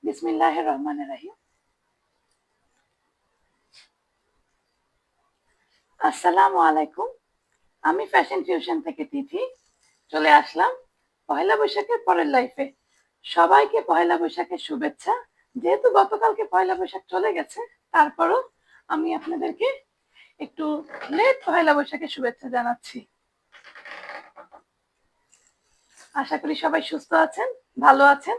বিসমিল্লাহির রহমানির রহিম। আসসালামু আলাইকুম। আমি ফ্যাশন ফিউশন থেকে তিথি চলে আসলাম পহেলা বৈশাখের পরের লাইফে। সবাইকে পহেলা বৈশাখের শুভেচ্ছা। যেহেতু গতকালকে পয়লা বৈশাখ চলে গেছে, তারপরও আমি আপনাদেরকে একটু লেট পহেলা বৈশাখের শুভেচ্ছা জানাচ্ছি। আশা করি সবাই সুস্থ আছেন, ভালো আছেন।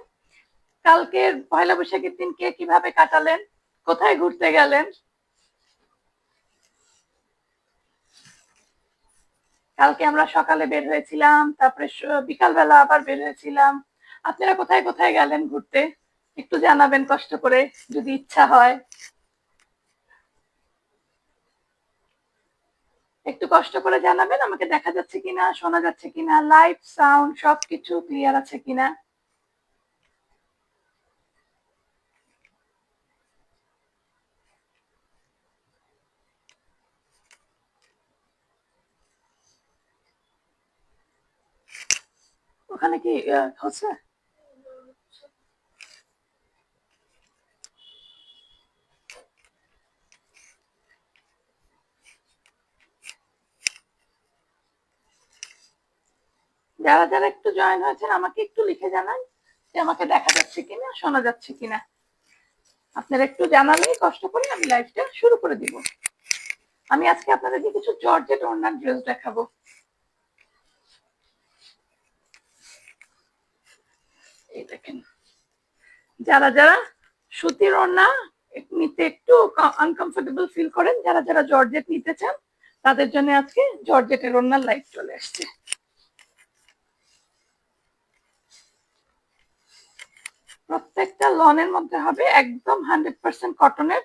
কালকের পয়লা বৈশাখের দিন কে কিভাবে কাটালেন, কোথায় ঘুরতে গেলেন? কালকে আমরা সকালে বের হয়েছিলাম, তারপরে বিকালবেলা আবার বের হয়েছিলাম। আপনারা কোথায় কোথায় গেলেন ঘুরতে? একটু জানাবেন কষ্ট করে, যদি ইচ্ছা হয়। একটু কষ্ট করে জানাবেন আমাকে দেখা যাচ্ছে কিনা, শোনা যাচ্ছে কিনা, লাইভ সাউন্ড সবকিছু ক্লিয়ার আছে কিনা। ওখানে কি হচ্ছে? যারা যারা একটু জয়েন হয়েছেন আমাকে একটু লিখে জানান যে আমাকে দেখা যাচ্ছে কিনা, শোনা যাচ্ছে কিনা। আপনারা একটু জানালেই কষ্ট করে আমি লাইভটা শুরু করে দিব। আমি আজকে আপনাদেরকে কিছু জর্জেট ওড়নার ড্রেস দেখাবো। এই দেখেন, যারা যারা সুতির ওড়না নিতে একটু আনকমফোর্টেবল ফিল করেন, যারা যারা জর্জেট নিতে চান, তাদের জন্য আজকে জর্জেটের ওড়নার লাইভ চলে আসছে। প্রত্যেকটা লনের মধ্যে হবে, একদম 100% কটনের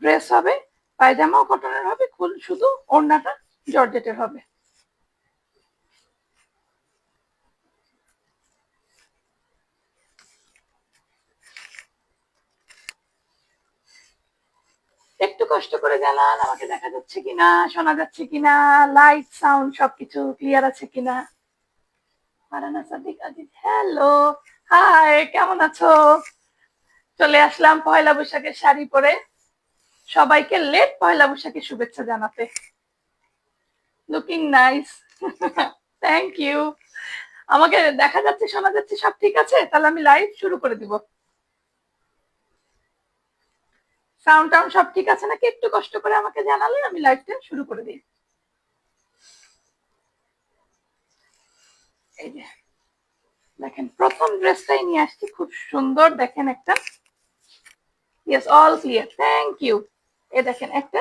ড্রেস হবে, পায়জামাও কটনের হবে, শুধু ওড়নাটা জর্জেটের হবে। একটু কষ্ট করে জানান আমাকে দেখা যাচ্ছে কিনা, শোনা যাচ্ছে কিনা, লাইট সাউন্ড সবকিছু ক্লিয়ার আছে কিনা। ফারহানা সাদিক আজিজ, হ্যালো, হাই, কেমন আছো? চলে আসলাম পয়লা বৈশাখের শাড়ি পরে সবাইকে লেট পয়লা বৈশাখের শুভেচ্ছা জানাতে। Looking nice. Thank you. আমাকে দেখা যাচ্ছে, শোনা যাচ্ছে, সব ঠিক আছে? তাহলে আমি লাইভ শুরু করে দিব। সাউন্ড টাউন্ড সব ঠিক আছে নাকি একটু কষ্ট করে আমাকে জানালে আমি লাইভটা শুরু করে দিই। এই যে দেখেন, প্রথম ড্রেসটাই নিয়ে আসছি, খুব সুন্দর। দেখেন একটা, yes, all clear, thank you. এ দেখেন একটা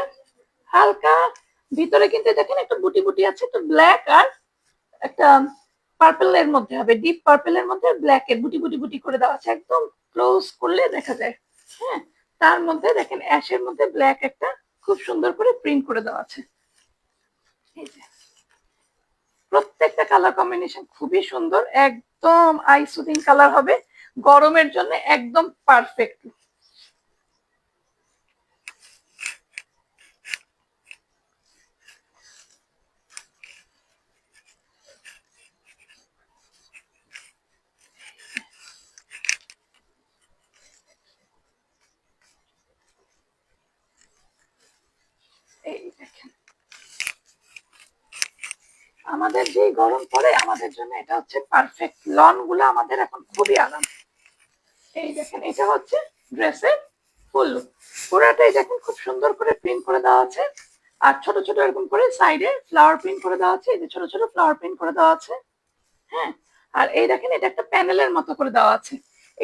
হালকা ভিতরে, কিন্তু দেখেন একটা বুটি বুটি আছে, তো ব্ল্যাক আর একটা পার্পল এর মধ্যে হবে, ডিপ পার্পল এর মধ্যে ব্ল্যাক এর বুটি বুটি বুটি করে দেওয়া আছে, একদম ক্লোজ করলে দেখা যায়। হ্যাঁ, তার মধ্যে দেখেন অ্যাশের মধ্যে ব্ল্যাক একটা খুব সুন্দর করে প্রিন্ট করে দেওয়া আছে। এই যে প্রত্যেকটা কালার কম্বিনেশন খুবই সুন্দর, একদম আই সুদিং কালার হবে, গরমের জন্য একদম পারফেক্ট। এই দেখেন, আমাদের যে গরম পড়ে আমাদের জন্য এটা হচ্ছে পারফেক্ট। লন গুলো আমাদের এখন খুবই আরাম। এই দেখেন, এটা হচ্ছে ড্রেসের ফুল পুরাটাই দেখেন খুব সুন্দর করে প্রিন্ট করে দেওয়া আছে, আর ছোট ছোট এরকম করে সাইডে ফ্লাওয়ার প্রিন্ট করে দেওয়া আছে। এই যে ছোট ছোট ফ্লাওয়ার প্রিন্ট করে দেওয়া আছে। হ্যাঁ, আর এই দেখেন এটা একটা প্যানেলের মতো করে দেওয়া আছে।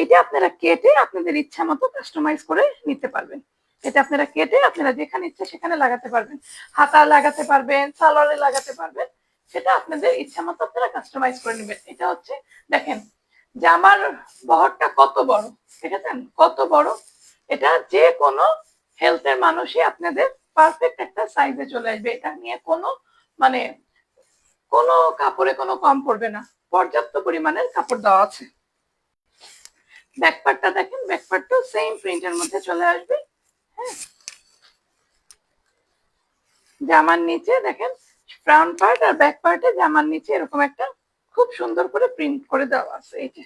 এটা আপনারা কেটে আপনাদের ইচ্ছা মতো কাস্টমাইজ করে নিতে পারবেন। এটা আপনারা কেটে আপনারা যেখানে ইচ্ছা সেখানে লাগাতে পারবেন, হাতা লাগাতে পারবেন, সালোয়ারে লাগাতে পারবেন, সেটা আপনাদের ইচ্ছা মতো আপনারা কাস্টমাইজ করে নেবেন। এটা হচ্ছে দেখেন জামার বহরটা কত বড়, দেখেছেন কত বড়। এটা যে কোনো হেলথের মানুষই আপনাদের পারফেক্ট একটা সাইজে চলে আসবে। এটা নিয়ে কোনো মানে কোনো কাপড়ে কোনো কম পড়বে না, পর্যাপ্ত পরিমাণের কাপড় দেওয়া আছে। ব্যাকপার্টটা দেখেন, ব্যাকপার্টটাও সেম প্রিন্টের মধ্যে চলে আসবে। হ্যাঁ, জামার নিচে দেখেন ফ্রন্ট পার্ট আর ব্যাক পার্টে জামার নিচে এরকম একটা খুব সুন্দর করে প্রিন্ট করে দেওয়া আছে। এই যে,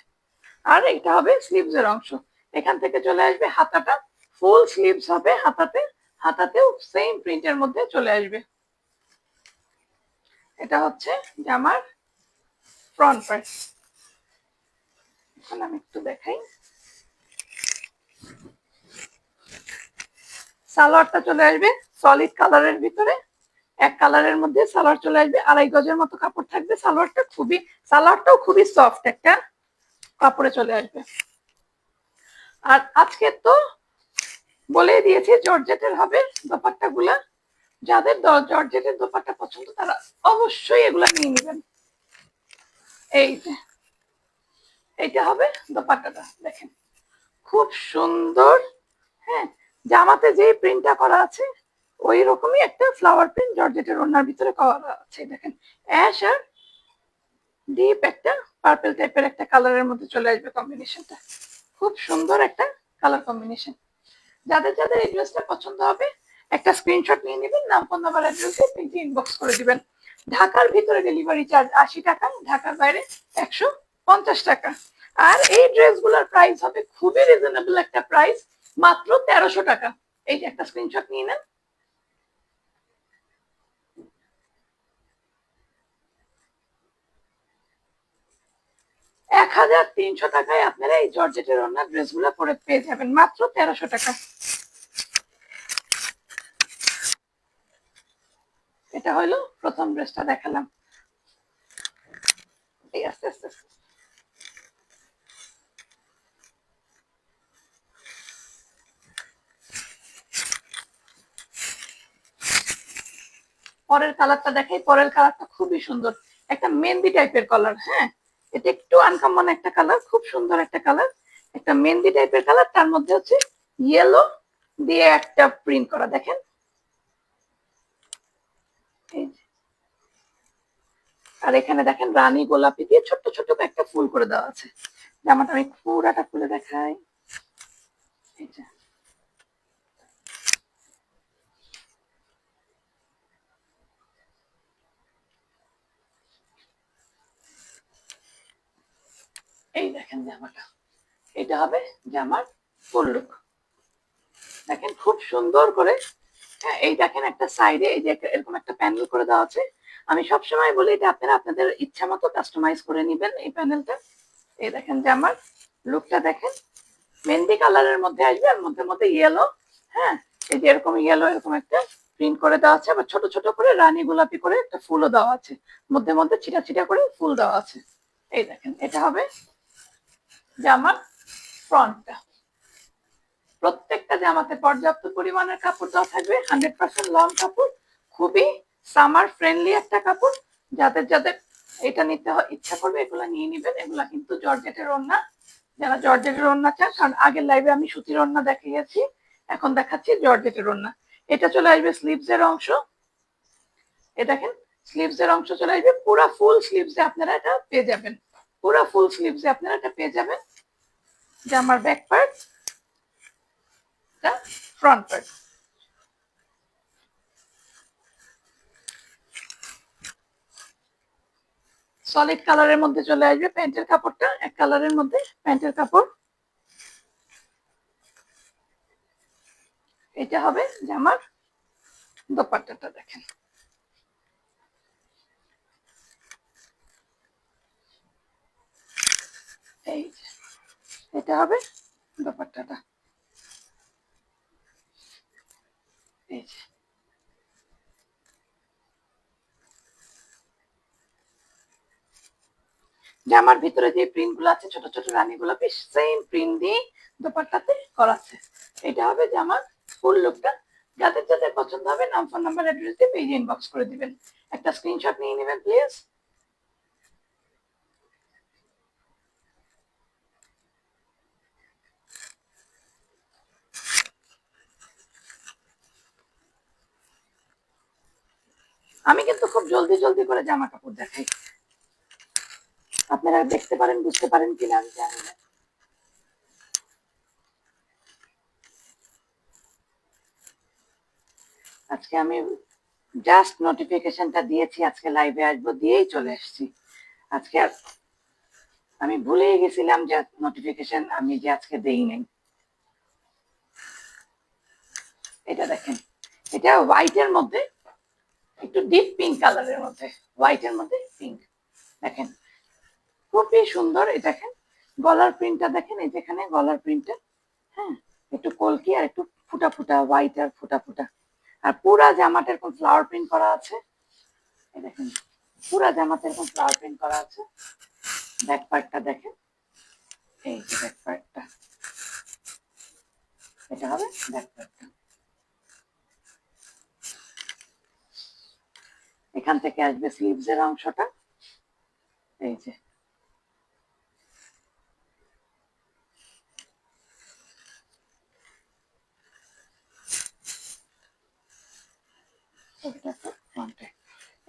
আর এটা হবে স্লিভস এর অংশ। এখান থেকে চলে আসবে হাতাটা, ফুল স্লিভস হবে হাতাতে, হাতাতেও সেম প্রিন্টের মধ্যে চলে আসবে। এটা হচ্ছে জামার ফ্রন্ট পার্ট। এখন আমি একটু দেখাই। সালোয়ারটা চলে আসবে সলিড কালারের ভিতরে, এক কালারের মধ্যে সালোয়ার চলে আসবে, 2.5 গজের মতো কাপড় থাকবে। সালোয়ারটাও খুবই সফট একটা কাপড়ে চলে আসবে। আর আজকে তো বলে দিয়েছি জর্জেটের হবে দোপাট্টা গুলা। যাদের জর্জেটের দোপাট্টা পছন্দ তারা অবশ্যই এগুলা নিয়ে নেবেন। এই যে এইটা হবে দোপাট্টাটা, দেখেন খুব সুন্দর। হ্যাঁ, জামাতে যে প্রিন্টটা করা আছে ওই রকমই একটা ফ্লাওয়ার প্রিন্ট জর্জেটের ওড়নার ভিতরে করা আছে। দেখেন অ্যাশ আর ডিপ একটা পার্পল টাইপের একটা কালারের মধ্যে চলে আসবে কম্বিনেশনটা। খুব সুন্দর একটা কালার কম্বিনেশন। যাদের যাদের এই ড্রেসটা পছন্দ হবে একটা স্ক্রিনশট নিয়ে নেবেন, নাম ফোন নাম্বার অ্যাড্রেসে পেজে ইনবক্স করে দিবেন। ঢাকার ভিতরে ডেলিভারি চার্জ 80 টাকা, ঢাকার বাইরে 150 টাকা। আর এই ড্রেসগুলোর প্রাইস হবে খুবই রিজনেবল একটা প্রাইস, মাত্র 1300 টাকা। এই যে একটা স্ক্রিনশট নিয়ে নেন। 1300 টাকায় আপনারা এই জর্জেটের ওড়নার ড্রেসগুলো পরে পেয়ে যাবেন, মাত্র 1300 টাকা। এটা হলো প্রথম ড্রেসটা দেখালাম। এই আস্তে আস্তে পরের কালারটা দেখাই। পরের কালারটা খুবই সুন্দর, একটা মেহেন্দি টাইপের কালার। হ্যাঁ, এটা একটু আনকমন একটা কালার, খুব সুন্দর একটা কালার, একটা মেহেন্দি টাইপের কালার। তার মধ্যে হচ্ছে ইয়েলো দিয়ে একটা প্রিন্ট করা, দেখেন। আর এখানে দেখেন রানী গোলাপি দিয়ে ছোট্ট ছোট্ট একটা ফুল করে দেওয়া আছে। জামাটা আমি পুরাটা খুলে দেখাই। এই দেখেন জামাটা, এটা হবে জামার ফুল লুক। দেখেন খুব সুন্দর করে। হ্যাঁ, এই দেখেন একটা সাইডে এই যে এরকম একটা প্যানেল করে দেওয়া আছে। আমি সবসময় বলি এটা আপনারা আপনাদের ইচ্ছা মতো কাস্টমাইজ করে নেবেন এই প্যানেলটা। এই দেখেন জামার লুকটা দেখেন, মেহেন্দি কালারের মধ্যে আসবে আর মধ্যে মধ্যে ইয়েলো। হ্যাঁ, এই যে এরকম ইয়েলো এরকম একটা প্রিন্ট করে দেওয়া আছে, আবার ছোট ছোট করে রানী গোলাপি করে একটা ফুলও দেওয়া আছে, মধ্যে মধ্যে ছিটা ছিটা করে ফুল দেওয়া আছে। এই দেখেন এটা হবে জামার ফ্রন্টটা। প্রত্যেকটা জামাতে পর্যাপ্ত পরিমাণের কাপড় দেওয়া থাকবে, 100% লং কাপড়, খুবই সামার ফ্রেন্ডলি একটা কাপড়। যাদের যাদের এটা নিতে ইচ্ছা করবে এগুলা নিয়ে নিবেন। এগুলা কিন্তু জর্জেটের ওড়না, যারা জর্জেটের ওড়না চান, কারণ আগের লাইভে আমি সুতির ওড়না দেখিয়েছি, এখন দেখাচ্ছি জর্জেটের ওড়না। এটা চলে আসবে স্লিভস এর অংশ। এ দেখেন স্লিভস এর অংশ চলে আসবে, পুরো ফুল স্লিভসে আপনারা এটা পেয়ে যাবেন, পুরো ফুল স্লিভসে আপনারা এটা পেয়ে যাবেন। জামার back part, front part. Solid কালারের মধ্যে চলে আসবে প্যান্টের কাপড়টা, এক কালারের মধ্যে প্যান্টের কাপড়। এটা হবে জামার দোপাট্টাটা, দেখেন এই যে এটা হবে দোপাট্টাটা। এই যে জামার ভিতরে যে প্রিন্ট গুলো আছে ছোট ছোট রানী গোলাপি, সেম প্রিন্ট দিয়ে দোপাট্টাতে করা আছে। এটা হবে জামার ফুল লুকটা। যাদের যাদের পছন্দ হবে নাম ফোন নাম্বার অ্যাড্রেস দিয়ে পেজে ইনবক্স করে দিবেন। একটা স্ক্রিনশট নিয়ে নেবেন প্লিজ। আমি কিন্তু খুব জলদি জলদি করে জামা কাপড় দেখাই, আপনারা দেখতে পারেন বুঝতে পারেন কিনা আমি জানি না। আজকে আমি জাস্ট নোটিফিকেশনটা দিয়েছি আজকে লাইভে আসবো দিয়েই চলে এসেছি। আজকে আর আমি ভুলেই গেছিলাম যে নোটিফিকেশন আমি যে আজকে দেই নাই। এটা দেখেন, এটা হোয়াইটের মধ্যে একটু ডিপ পিঙ্ক কালারের মধ্যে, হোয়াইটের মধ্যে পিঙ্ক, দেখেন খুবই সুন্দর। এই দেখেন গলার প্রিন্টটা দেখেন, এই যেখানে গলার প্রিন্টটা, হ্যাঁ একটু কলকি আর একটু ফুটা ফুটা হোয়াইট আর ফুটা ফুটা, আর পুরা জামাটা এরকম ফ্লাওয়ার প্রিন্ট করা আছে। এই দেখেন পুরা জামাতে এরকম ফ্লাওয়ার প্রিন্ট করা আছে। ব্যাক পার্টটা দেখেন, এই যে ব্যাক পার্টটা, এটা হবে ব্যাক পার্টটা। এখান থেকে আসবে স্লিভস এর অংশটা, এই যে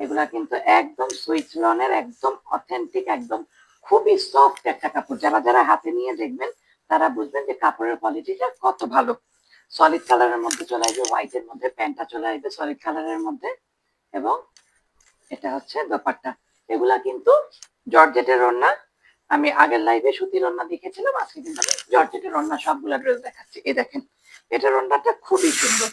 এগুলা কিন্তু একদম সুইচলনের একদম অথেন্টিক, একদম খুবই সফট একটা কাপড়। যারা যারা হাতে নিয়ে দেখবেন তারা বুঝবেন যে কাপড়ের কোয়ালিটিটা কত ভালো। সলিড কালারের মধ্যে চলে আসবে, হোয়াইটের মধ্যে প্যান্টটা চলে আসবে সলিড কালারের মধ্যে, এবং এটা হচ্ছে দোপাট্টা। এগুলা কিন্তু জর্জেটের ওড়না। আমি আগের লাইভে সুতির ওড়না দেখেছিলাম, আজকে কিন্তু আমি জর্জেটের ওড়না সবগুলা ড্রেস দেখাচ্ছি। এই দেখেন এটার ওড়নাটা খুবই সুন্দর,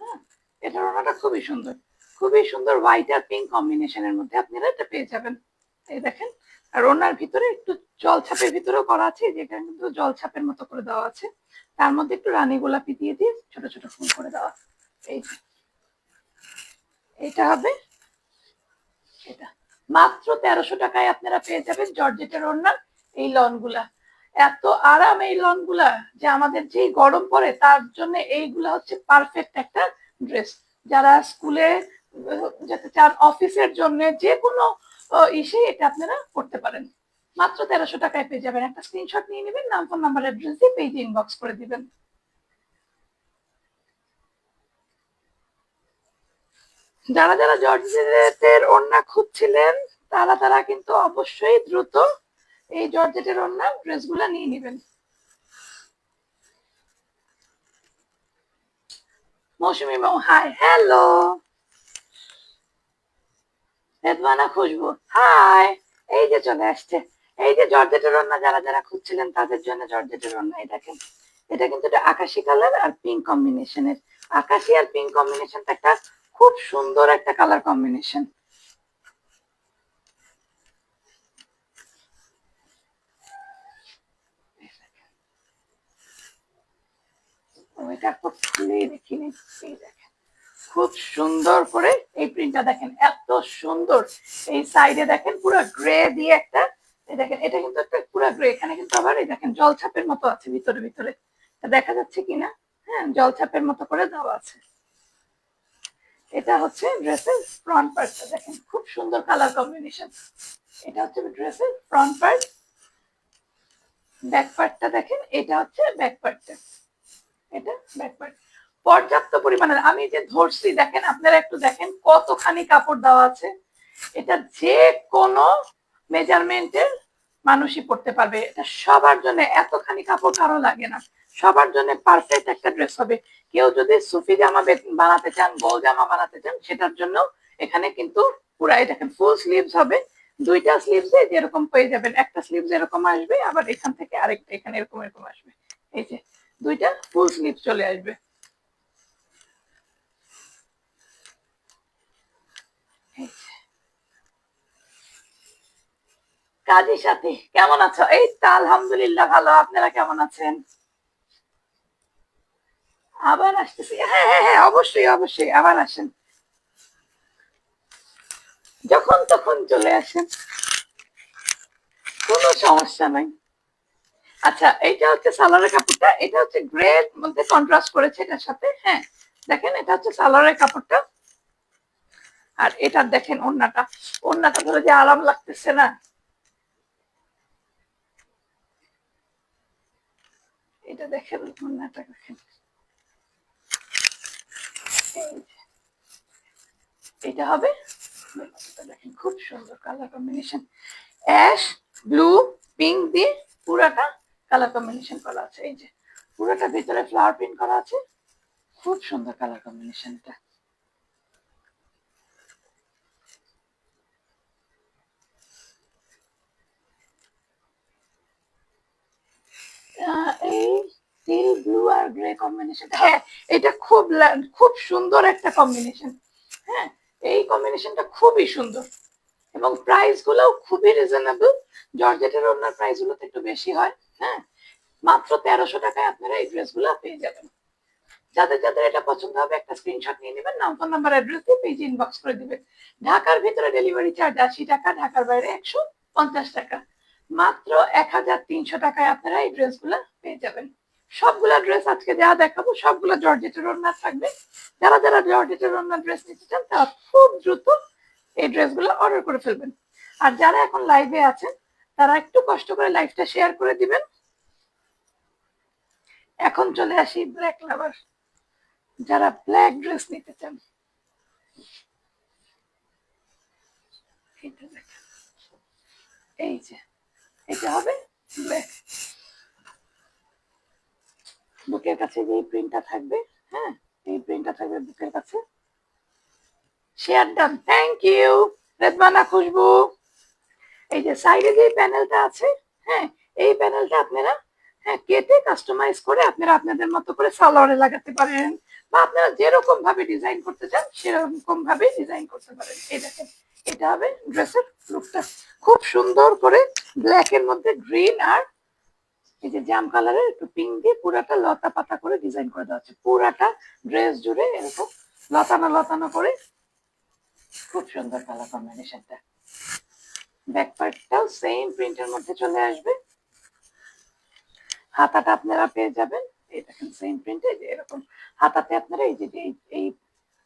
হ্যাঁ এটার ওড়নাটা খুবই সুন্দর, খুবই সুন্দর হোয়াইট আর পিঙ্ক কম্বিনেশনের মধ্যে আপনারা এটা পেয়ে যাবেন। এই দেখেন, আর ওনার ভিতরে একটু জল ছাপের ভিতরেও করা আছে, যেখানে কিন্তু জল ছাপের মতো করে দেওয়া আছে, তার মধ্যে একটু রানী গোলাপি দিয়ে দিয়ে ছোট ছোট ফুল করে দেওয়া। এই যে এটা হবে, এটা মাত্র 1300 টাকায় আপনারা পেয়ে যাবেন জর্জেটের ওড়না এই লনগুলা। এত আরাম এই লনগুলা যে আমাদের যেই গরম পড়ে তার জন্য এইগুলা হচ্ছে পারফেক্ট একটা ড্রেস। যারা স্কুলে যেতে চান, অফিসের জন্য, যে কোনো ইসে এটা আপনারা করতে পারেন। মাত্র 1300 টাকায় পেয়ে যাবেন। একটা স্ক্রিনশট নিয়ে নেবেন, নাম ফোন নাম্বার অ্যাড্রেস দিয়ে পেজে ইনবক্স করে দিবেন। যারা যারা জর্জেটের ওড়না খুঁজছিলেন তারা তারা কিন্তু অবশ্যই দ্রুত এই জর্জেটের ওড়না ড্রেসগুলো নিয়ে নেবেন। মৌসুমি মৌ, হাই, হ্যালো। রেদওয়ানা খুশবু, হাই। এই যে চলে আসছে, এই যে জর্জেটের ওড়না যারা যারা খুঁজছিলেন তাদের জন্য জর্জেটের ওড়না। এই দেখেন এটা কিন্তু একটা আকাশি কালার আর পিঙ্ক কম্বিনেশনের, আকাশি আর পিঙ্ক কম্বিনেশনটা একটা খুব সুন্দর একটা কালার কম্বিনেশন। ওইটা খুব খুলেই দেখিনি, এই দেখেন খুব সুন্দর করে এই প্রিন্টটা দেখেন, এত সুন্দর। এই সাইডে দেখেন পুরো গ্রে দিয়ে একটা, এই দেখেন এটা কিন্তু একটা পুরো গ্রে, এখানে কিন্তু আবার এই দেখেন জল ছাপের মতো আছে ভিতরে ভিতরে, দেখা যাচ্ছে কিনা, হ্যাঁ জল ছাপের মতো করে দেওয়া আছে। এটা হচ্ছে ড্রেসের ফ্রন্ট পার্টটা দেখেন, খুব সুন্দর কালার কম্বিনেশন। এটা হচ্ছে ড্রেসের ফ্রন্ট পার্ট। ব্যাক পার্টটা দেখেন, এটা হচ্ছে ব্যাক পার্টটা, এটা ব্যাক পার্ট। পর্যাপ্ত পরিমাণের, আমি যে ধরছি দেখেন, আপনারা একটু দেখেন কতখানি কাপড় দেওয়া আছে। এটা যে কোনো মেজারমেন্টের মানুষই পড়তে পারবে, এটা সবার জন্য, এতখানি কাপড় কারো লাগে না, সবার জন্য পারফেক্ট একটা ড্রেস হবে। কেউ যদি সুফি জামা বানাতে চান, গোল জামা বানাতে চান, সেটার জন্য এখানে কিন্তু পুরাই দেখেন ফুল স্লিভস হবে, দুইটা স্লিভসে যেরকম পেয়ে যাবেন, একটা স্লিভস এরকম আসবে, আবার এখান থেকে আরেকটা এখানে এরকম এরকম আসবে, এই যে দুইটা ফুল স্লিভ চলে আসবে। কাজী সাথী কেমন আছো? এই তো আলহামদুলিল্লাহ ভালো, আপনারা কেমন আছেন? আবার আসতেছি, হ্যাঁ হ্যাঁ হ্যাঁ অবশ্যই অবশ্যই আবার আসেন, যখন তখন চলে আসেন, কোনো সমস্যা নাই। আচ্ছা এইটা হচ্ছে সালোয়ারের কাপড়টা, এটা হচ্ছে গ্রে মধ্যে কন্ট্রাস্ট করেছে এটার সাথে, হ্যাঁ দেখেন এটা হচ্ছে সালোয়ারের কাপড়টা। আর এটা দেখেন ওড়নাটা, ওড়নাটা ধরে যে আরাম লাগতেছে না, এটা দেখেন ওড়নাটা দেখেন, এটা হবে, দেখেন খুব সুন্দর colour combination, ash blue pink দিয়ে পুরাটা কালার কম্বিনেশন করা আছে। এই যে পুরাটা ভিতরে ফ্লাওয়ার প্রিন্ট করা আছে, খুব সুন্দর কালার কম্বিনেশনটা। এই টিল ব্লু আর গ্রে এই কম্বিনেশন, হ্যাঁ এটা খুব সুন্দর একটা কম্বিনেশন। হ্যাঁ, এই কম্বিনেশনটা খুবই সুন্দর এবং প্রাইস গুলোও খুবই রিজনেবল। জর্জেটের ওনার প্রাইস গুলো তো একটু বেশি হয়। হ্যাঁ, মাত্র 1300 টাকায় আপনারা এই ড্রেসগুলো পেয়ে যাবেন। যাদের যাদের এটা পছন্দ হবে একটা স্ক্রিনশট নিয়ে নেবেন, নাম ফোন নাম্বার অ্যাড্রেস দিয়ে পেজ ইনবক্স করে দিবেন। ঢাকার ভিতরে ডেলিভারি চার্জ 80 টাকা, ঢাকার বাইরে 150 টাকা। মাত্র 1300 টাকায় আপনারা এই ড্রেসগুলো পেয়ে যাবেন। সবগুলা ড্রেস আজকে যা দেখাবো সবগুলো জর্জেটের ওড়না থাকবে। যারা যারা জর্জেটের ওড়না ড্রেস নিতে চান তারা খুব দ্রুত এই ড্রেসগুলো অর্ডার করে ফেলবেন। আর যারা এখন লাইভে আছেন তারা একটু কষ্ট করে লাইভটা শেয়ার করে দিবেন। এখন চলে আসি ব্ল্যাক লাভার, যারা ব্ল্যাক ড্রেস নিতে চান এটা দেখেন, এই যে এটা হবে ব্ল্যাক। বুকের কাছে যে প্রিন্টটা থাকবে, হ্যাঁ এই প্রিন্টটা থাকবে বুকের কাছে। শেয়ার ডান, থ্যাংক ইউ রেদমানা খুশবু। এই যে সাইডে যে প্যানেলটা আছে, হ্যাঁ এই প্যানেলটা আপনারা কেটে কাস্টমাইজ করে আপনারা আপনাদের মতো করে সালোয়ারে লাগাতে পারেন, বা আপনারা যেরকম ভাবে ডিজাইন করতে চান সেরকম ভাবে ডিজাইন করতে পারেন। এই দেখেন এটা হবে ড্রেসের লুকটা, খুব সুন্দর করে ব্ল্যাক এর মধ্যে গ্রিন আর এই যে জাম কালারের একটু পিঙ্ক দিয়ে পুরাটা লতা পাতা করে ডিজাইন করে দেওয়া হচ্ছে। পুরাটা ড্রেস জুড়ে এরকম লতানো লতানো করে, খুব সুন্দর কালার কম্বিনেশনটা। ব্যাক পার্টটাও সেম প্রিন্টের মধ্যে চলে আসবে। হাতাটা আপনারা পেয়ে যাবেন এই দেখেন সেম প্রিন্টে, যে এরকম হাতাতে আপনারা এই যে এই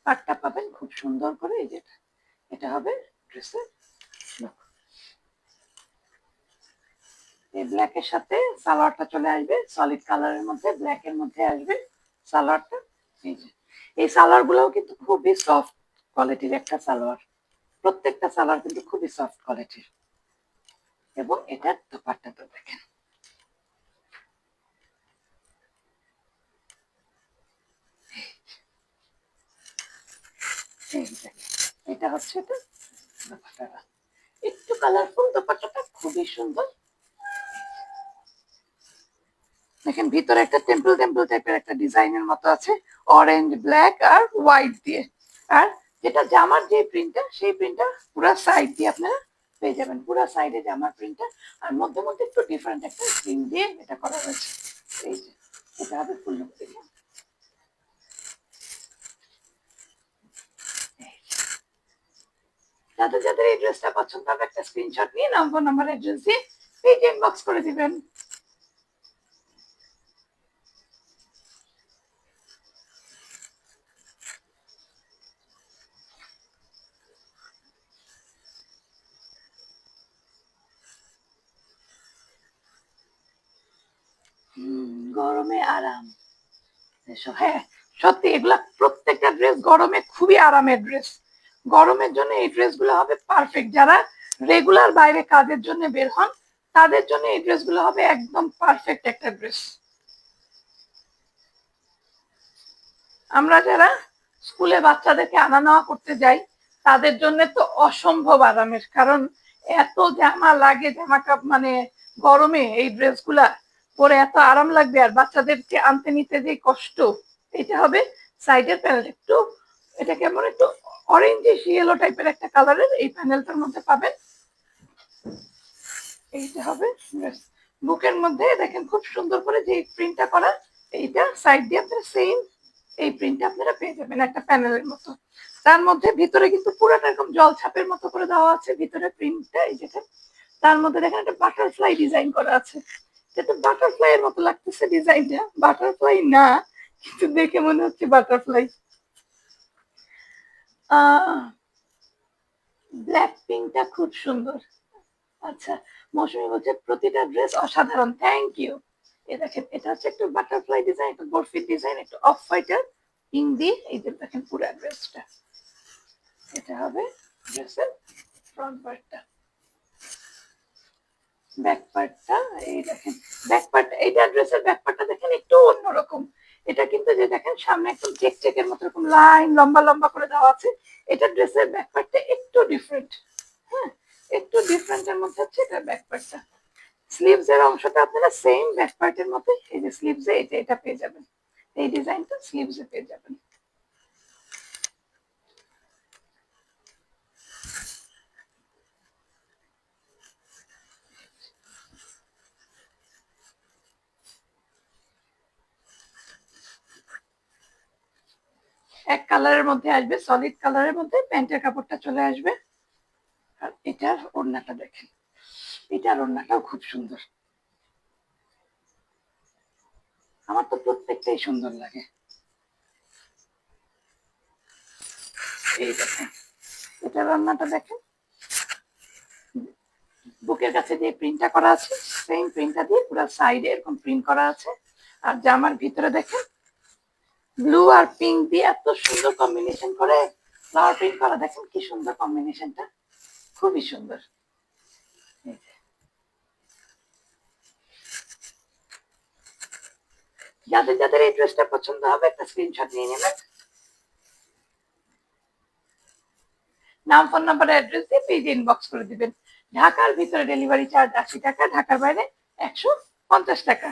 পার্টটা পাবেন খুব সুন্দর করে। এই যে এটা হবে ড্রেসের লুক। এই ব্ল্যাক এর সাথে সালোয়ারটা চলে আসবে সলিড কালারের মধ্যে, ব্ল্যাক এর মধ্যে আসবে সালোয়ারটা। এই যে এই সালোয়ার গুলোও কিন্তু খুবই সফট কোয়ালিটির একটা সালোয়ার, প্রত্যেকটা সালোয়ার কিন্তু খুবই সফট কোয়ালিটির। এবং এটার দোপাট্টাটা দেখেন, এটা হচ্ছে এটা দোপাট্টাটা, একটু কালারফুল দোপাট্টাটা খুবই সুন্দর। দেখেন ভিতরে একটা টেম্পল টেম্পল টাইপের একটা ডিজাইনের মতো আছে, অরেঞ্জ ব্ল্যাক আর হোয়াইট দিয়ে। আর যেটা জামার যে প্রিন্টটা সেই প্রিন্টটা পুরো সাইড দিয়ে আপনারা পেয়ে যাবেন, পুরো সাইডে জামার প্রিন্টটা। আর মধ্যে মধ্যে একটু ডিফারেন্ট একটা প্রিন্ট দিয়ে এটা করা হয়েছে। এই যে এটা হবে ফুল লুক দেখে। যাদের যাদের এই ড্রেসটা পছন্দ হবে একটা স্ক্রিনশট নিয়ে নাম্বার অ্যাড্রেস দিয়ে পেজ ইনবক্স করে দিবেন। গরমে আরাম, হ্যাঁ সত্যি এগুলা প্রত্যেকটা ড্রেস গরমে খুবই আরামের ড্রেস। গরমের জন্য এই ড্রেসগুলো হবে পারফেক্ট। যারা রেগুলার বাইরে কাজের জন্য বের হন তাদের জন্য এই ড্রেসগুলো হবে একদম পারফেক্ট একটা ড্রেস। আমরা যারা স্কুলে বাচ্চাদেরকে আনা নেওয়া করতে যাই তাদের জন্য তো অসম্ভব আরামের, কারণ এত জামা লাগে, জামা কাপ মানে গরমে এই ড্রেসগুলা পরে এত আরাম লাগবে, আর বাচ্চাদেরকে আনতে নিতে যে কষ্ট। এটা হবে সাইডের প্যানেল, একটু এটা কেমন একটু অরেঞ্জিশ ইয়েলো টাইপের একটা কালারের এই প্যানেলটার মধ্যে পাবেন। এইটা হবে ড্রেস। বুকের মধ্যে দেখেন খুব সুন্দর করে যে প্রিন্টটা করা, এইটা সাইড দিয়ে আপনারা সেম এই প্রিন্টটা আপনারা পেয়ে যাবেন একটা প্যানেলের মতো। তার মধ্যে ভিতরে কিন্তু পুরোটা এরকম জল ছাপের মতো করে দেওয়া আছে ভিতরে প্রিন্টটা। এই যেটা তার মধ্যে দেখেন একটা বাটারফ্লাই ডিজাইন করা আছে, যেটা বাটারফ্লাই এর মতো লাগতেছে ডিজাইনটা, বাটারফ্লাই না কিন্তু দেখে মনে হচ্ছে বাটারফ্লাই। ব্ল্যাক পিঙ্কটা খুব সুন্দর। আচ্ছা, মৌসুমী বলছে প্রতিটা ড্রেস অসাধারণ, থ্যাংক ইউ। এই দেখেন এটা হচ্ছে একটু বাটারফ্লাই ডিজাইন, একটু বরফির ডিজাইন, একটু অফ হোয়াইটের পিঙ্ক দিয়ে। এই যে দেখেন পুরো ড্রেসটা, এটা হবে ড্রেসের ফ্রন্ট পার্টটা। ব্যাক পার্টটা এই দেখেন, ব্যাক পার্ট এইটা ড্রেসের ব্যাক পার্টটা দেখেন একটু অন্যরকম। এটা কিন্তু যে দেখেন সামনে একদম চেক চেকের মতো এরকম লাইন লম্বা লম্বা করে দেওয়া আছে, এটা ড্রেসের ব্যাক পার্টটা একটু ডিফারেন্ট। হ্যাঁ, একটু ডিফারেন্টের মধ্যে হচ্ছে এটা ব্যাক পার্টটা। স্লিভস এর অংশটা আপনারা সেম ব্যাক পার্টের মতো এই যে স্লিভস এ এটা পেয়ে যাবেন। এই ডিজাইনটা স্লিভসে পেয়ে যাবেন। এক কালারের মধ্যে আসবে, সলিড কালারের মধ্যে প্যান্টের কাপড়টা চলে আসবে। আর এটার ওড়নাটা দেখেন, এটার ওড়নাটাও খুব সুন্দর। আমার তো প্রত্যেকটাই সুন্দর লাগে। এই দেখেন, এটার ওড়নাটা দেখেন, বুকের কাছে যে প্রিন্টটা করা আছে সেম প্রিন্টটা দিয়ে পুরো সাইডে এরকম প্রিন্ট করা আছে। আর জামার ভিতরে দেখেন ব্লু আর পিঙ্ক দিয়ে এত সুন্দর কম্বিনেশন করে ফ্লাওয়ার প্রিন্ট করা, দেখেন কি সুন্দর কম্বিনেশনটা, খুবই সুন্দর। যাদের যাদের এই ড্রেসটা পছন্দ হবে একটা স্ক্রিনশট নিয়ে নেবেন, নাম ফোন নাম্বার অ্যাড্রেস দিয়ে পেজে ইনবক্স করে দিবেন। ঢাকার ভিতরে ডেলিভারি চার্জ 80 টাকা, ঢাকার বাইরে 150 টাকা।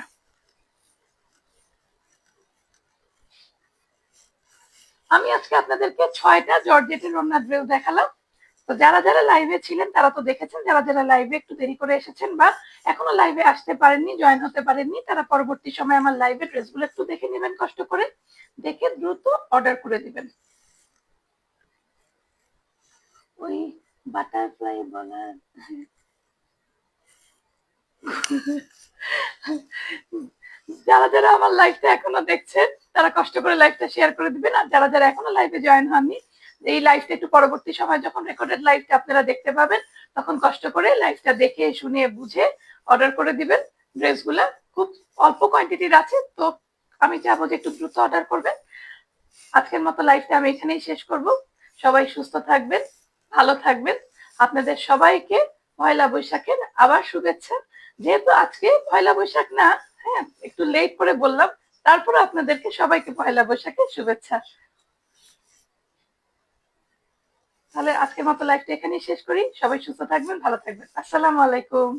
আমি আজকে আপনাদেরকে 6টা জর্জেটের ওড়না ড্রেস দেখালাম। তো যারা যারা লাইভে ছিলেন তারা তো দেখেছেন, যারা যারা লাইভে একটু দেরি করে এসেছেন বা এখনো লাইভে আসতে পারেননি, জয়েন হতে পারেননি, তারা পরবর্তী সময় আমার লাইভে ড্রেসগুলো একটু দেখে নেবেন, কষ্ট করে দেখে দ্রুত অর্ডার করে দিবেন। ওই বাটারফ্লাই বলা যারা যারা আমার লাইভটা এখনো দেখছেন তারা কষ্ট করে লাইভটা শেয়ার করে দিবেন। আর যারা যারা এখনো লাইভে জয়েন হননি, এই লাইভটা একটু পরবর্তী সময় যখন রেকর্ডেড লাইভটা আপনারা দেখতে পাবেন তখন কষ্ট করে লাইভটা দেখে শুনে বুঝে অর্ডার করে দিবেন। ড্রেসগুলা খুব অল্প কোয়ান্টিটির আছে, তো আমি চাবো যে একটু দ্রুত অর্ডার করবেন। আজকের মতো লাইভটা আমি এখানেই শেষ করব। সবাই সুস্থ থাকবেন, ভালো থাকবেন। আপনাদের সবাইকে পয়লা বৈশাখের আবার শুভেচ্ছা। যেহেতু আজকে পয়লা বৈশাখ না, হ্যাঁ একটু লেট করে বললাম, তারপরে আপনাদেরকে সবাইকে পয়লা বৈশাখের শুভেচ্ছা। তাহলে আজকের মতো লাইভটা এখানেই শেষ করি। সবাই সুস্থ থাকবেন, ভালো থাকবেন। আসসালামু আলাইকুম।